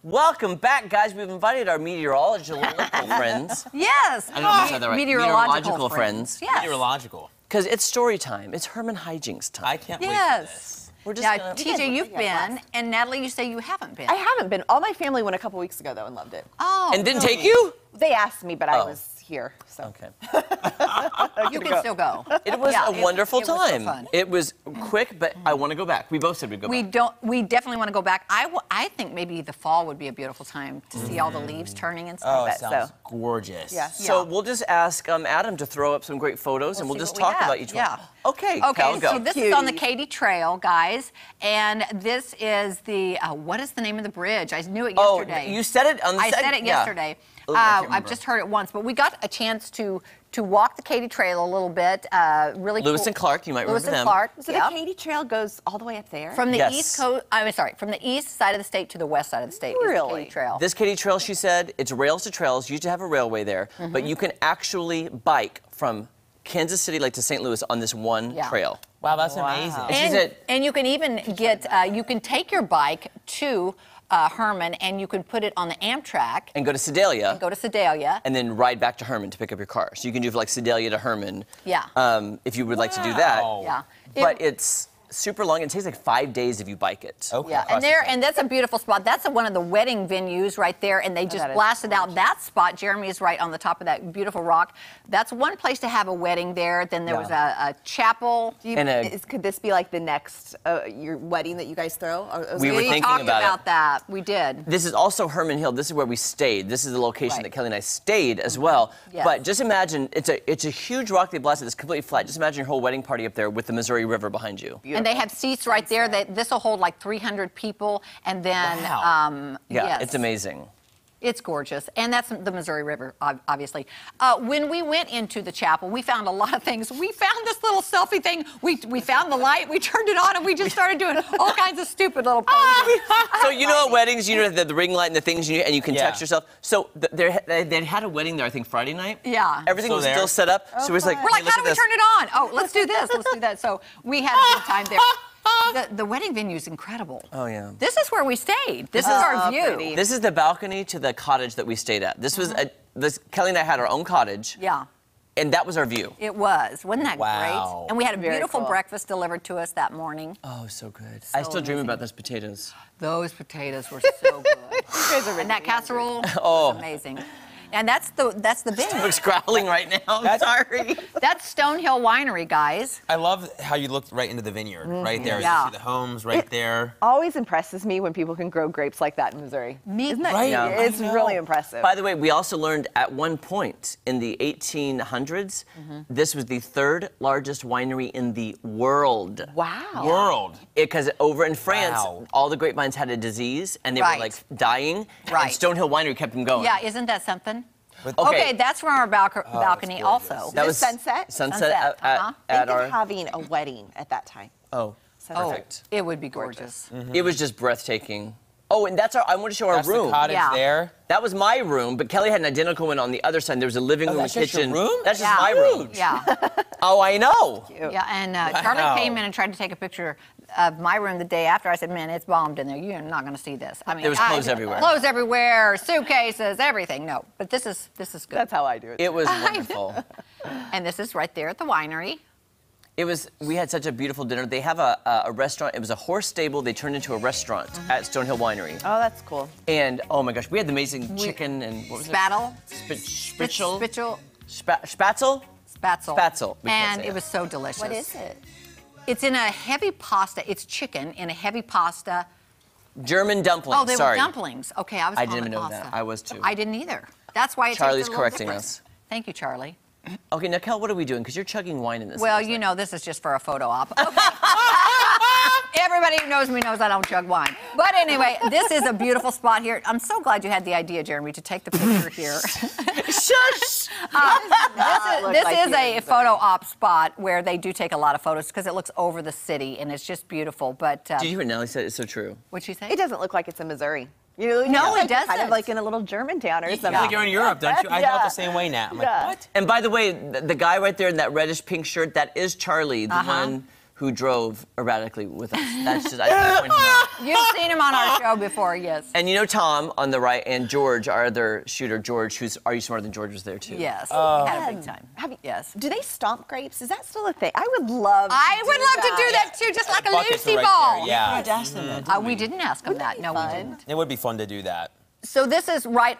Welcome back, guys. We've invited our meteorological friends. Yes. I don't know if I said that right. Meteorological friends. Yes. Meteorological. Because it's story time. It's Hermann Hijinks time. I can't wait for this. We're just now, TJ, you've been, and Natalie, you say you haven't been. I haven't been. All my family went a couple weeks ago, though, and loved it. Oh. And didn't take you? They asked me, but I was here, so. Okay. You can still go. It was a wonderful it was so time. fun. It was quick, but I want to go back. We both said we'd go back. We definitely want to go back. I think maybe the fall would be a beautiful time to see all the leaves turning and stuff. Oh, it sounds gorgeous. Yeah. So we'll just ask Adam to throw up some great photos, and we'll just talk about each one. Okay, Cal, go. So this is on the Katy Trail, guys, and this is the, what is the name of the bridge? I knew it yesterday. Oh, you said it on the I said it yesterday. I've just heard it once, but we got a chance to walk the Katy Trail a little bit. Really Lewis cool. and Clark, you might remember them. Lewis and Clark. So the Katy Trail goes all the way up there? From the east coast, from the east side of the state to the west side of the state. Really? Is the Katy Trail. This Katy Trail, she said, it's rails to trails. Used to have a railway there, but you can actually bike from Kansas City, like to St. Louis, on this one trail. Wow, that's amazing. And you can even get, you can take your bike to Hermann, and you can put it on the Amtrak. And go to Sedalia. And then ride back to Hermann to pick up your car. So you can do like Sedalia to Hermann. Yeah. If you would like to do that. Yeah. But it's super long. It takes like 5 days if you bike it. Okay. Yeah, and that's a beautiful spot. That's one of the wedding venues right there, and they just blasted out that spot. Jeremy is right on the top of that beautiful rock. That's one place to have a wedding there. Then there was a chapel. Could this be like the next your wedding that you guys throw? We were thinking talked about that. We did. This is also Hermann Hill. This is where we stayed. This is the location that Kelly and I stayed as well. Yes. But just imagine, it's a huge rock they blasted. It's completely flat. Just imagine your whole wedding party up there with the Missouri River behind you. And they have seats right there. This will hold like 300 people, and then It's amazing. It's gorgeous, and that's the Missouri River, obviously. When we went into the chapel, we found a lot of things. We found this little selfie thing. We found the light, we turned it on, and we just started doing all kinds of stupid little poses. So you know at weddings, you know the ring light and the things, and you can text yourself. So they had a wedding there, I think, Friday night. Yeah. Everything was still set up. So it was like, we're like, how do we turn it on? Oh, let's do this. Let's do that. So we had a good time there. The wedding venue is incredible. Oh, yeah. This is where we stayed. This is our view. Pretty. This is the balcony to the cottage that we stayed at. This was Kelly and I had our own cottage. Yeah. And that was our view. It was. Wasn't that great? And we had a beautiful cool. breakfast delivered to us that morning. Oh, so good. I still dream about those potatoes. Those potatoes were so good. And that casserole was amazing. And that's the venue. Stomach's growling right now. I'm sorry. That's Stonehill Winery, guys. I love how you looked right into the vineyard, right there. Yeah. You see the homes right there. Always impresses me when people can grow grapes like that in Missouri. Isn't that right? Yeah. It's really impressive. By the way, we also learned at one point in the 1800s, this was the 3rd largest winery in the world. Wow. World. Because over in France, all the grapevines had a disease and they were like dying. And Stonehill Winery kept them going. Yeah, isn't that something? Okay, that's from our balcony also. That was Sunset? Sunset at Think our... of having a wedding at that time. Oh, perfect. It would be gorgeous. It was just breathtaking. Oh, and that's I want to show our room. The cottage there. That was my room, but Kelly had an identical one on the other side. There was a living room, a kitchen. Your room? That's just my room. Yeah. Oh, I know. Yeah, and Charlie came in and tried to take a picture of my room the day after. I said, man, it's bombed in there. You're not going to see this. I mean, there was clothes everywhere. Clothes everywhere, suitcases, everything. No, but this is good. That's how I do it. It was wonderful. And this is right there at the winery. We had such a beautiful dinner. They have a restaurant. It was a horse stable. They turned into a restaurant at Stonehill Winery. Oh, that's cool. And, oh my gosh, we had the amazing chicken and, what was Spattle. it? Spitzel? Spatzel. Spatzel? Spatzel. And it was so delicious. What is it? It's in a heavy pasta. It's chicken in a heavy pasta. German dumplings. Oh, they were dumplings. Okay, I didn't even know that. I was too. I didn't either. That's why it Charlie's tasted a little correcting different. us. Thank you, Charlie. Okay, now, Kel, what are we doing? Because you're chugging wine in this. Well, you know, this is just for a photo op. Okay. Everybody who knows me knows I don't chug wine. But anyway, this is a beautiful spot here. I'm so glad you had the idea, Jeremy, to take the picture here. Shush! This is a photo op spot where they do take a lot of photos because it looks over the city and it's just beautiful. But did you hear Nellie said it's so true? What'd she say? It doesn't look like it's in Missouri. No, it doesn't. Kind of like in a little German town or something. You think you're in Europe, don't you? I felt the same way now. I'm like, what? And by the way, the guy right there in that reddish pink shirt, that is Charlie, the one who drove erratically with us. That's just, I just point him out. You've seen him on our show before, yes. And you know Tom on the right, and George, our other shooter, George, who's Are You Smarter Than George, was there too. Yes, we had a big time. Yes. Do they stomp grapes? Is that still a thing? I would love to I would love to do that too, just like a Buckets are Lucy right ball. there, yeah. We didn't ask him that. No, we fun? didn't. It would be fun to do that. So this is right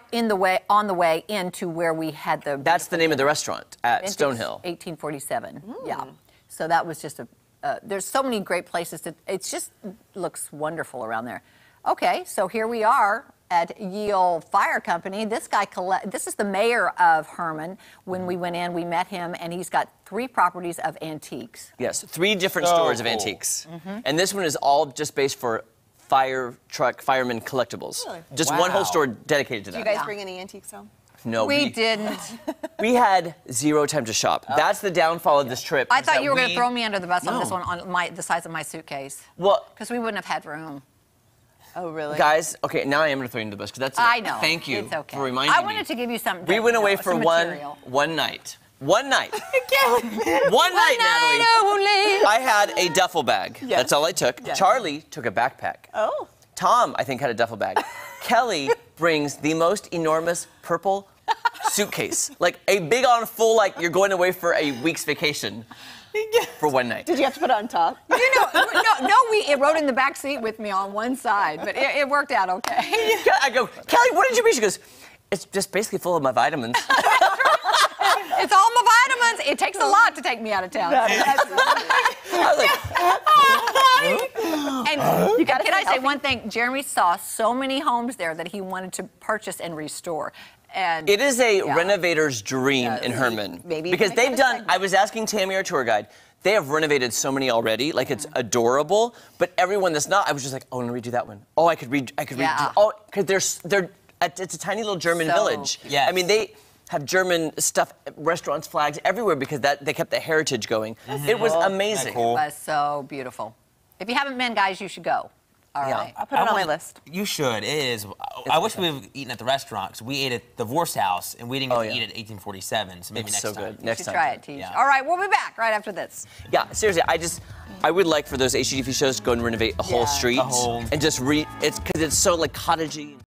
on the way into where we had the. That's the name of the restaurant at Vintage Stonehill. 1847. Yeah. So that was just there's so many great places that it just looks wonderful around there. Okay, so here we are at Yale Fire Company. This guy this is the mayor of Hermann. When we went in, we met him, and he's got 3 properties of antiques. Yes, 3 different stores of antiques. And this one is all just based for fireman collectibles. Really? Just one whole store dedicated to that. Do you guys bring any antiques home? No, We didn't. we had 0 time to shop. That's the downfall of this trip. I is thought that you were going to we- throw me under the bus on this No. one, on the size of my suitcase. Well, Because we wouldn't have had room. Oh, really? guys, okay, now I am going to throw you under the bus because that's it. I know. Thank you It's okay. for reminding me. I wanted to give you something. We went away for some one material. night. One night. One night, Natalie. only. I had a duffel bag. That's all I took. Charlie took a backpack. Oh. Tom, I think, had a duffel bag. Kelly brings the most enormous purple suitcase. Like a big on full, like you're going away for a week's vacation for one night. Did you have to put it on top? No, it rode in the back seat with me on one side, but it worked out okay. I go, Kelly, what did you bring? She goes, it's just basically full of my vitamins. It's all my vitamins. It takes a lot to take me out of town. I was like, And can I say one thing? Jeremy saw so many homes there that he wanted to purchase and restore. And it is a renovator's dream in Hermann. Maybe because make they've that a done, segment. I was asking Tammy, our tour guide, they have renovated so many already, like it's adorable, but everyone that's not, I was just like, oh, I want to redo that one. Oh, I could redo, oh, because it's a tiny little German village. Yes. I mean, they have German stuff, restaurants, flags everywhere because they kept the heritage going. It was amazing. it was so beautiful. If you haven't been, guys, you should go. All right. I'll put it on my list. You should. It is. I wish we would eaten at the restaurant because we ate at the Vorst House and we didn't get to eat at 1847. So maybe It's next so time. good. You Next should time. try it, Tish. Yeah. All right, we'll be back right after this. Yeah, seriously, I would like for those HGTV shows to go and renovate a whole street A whole- and just it's because it's so like cottagey.